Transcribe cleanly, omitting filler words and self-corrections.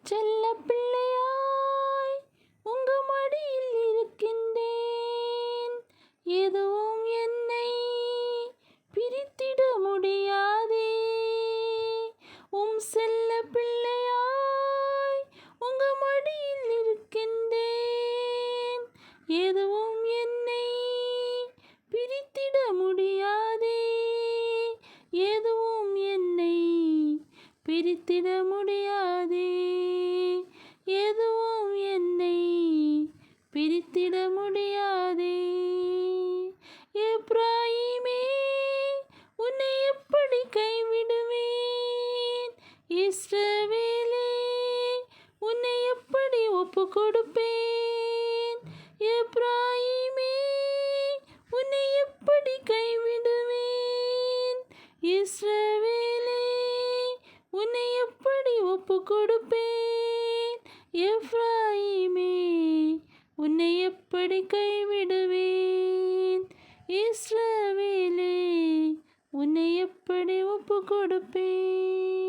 செல்ல பிள்ளையாய் உங்க மடியில் இருக்கின்றேன். எதுவும் என்னை பிரித்திட முடியாதே. உம் செல்ல பிள்ளையாய் உங்க மடியில் இருக்கின்றேன். எதுவும் என்னை பிரித்திட முடியாதே. எதுவும் என்னை பிரித்திட முடியாதே. எதுவும் என்னை பிரித்திட முடியாதே. எப்ராயிமே, உன்னை எப்படி கைவிடுவேன்? இஸ்ரவேலே, உன்னை எப்படி ஒப்பு கொடுப்பேன்? எப்ராயிமே, உன்னை எப்படி கைவிடுவேன்? இஸ்ரவேலே, உன்னை எப்படி ஒப்பு கொடுப்பேன்? எப்ராயிமே, உன்னை எப்படி கைவிடுவேன்? இஸ்ரவேலே, உன்னை எப்படி ஒப்பு கொடுப்பேன்?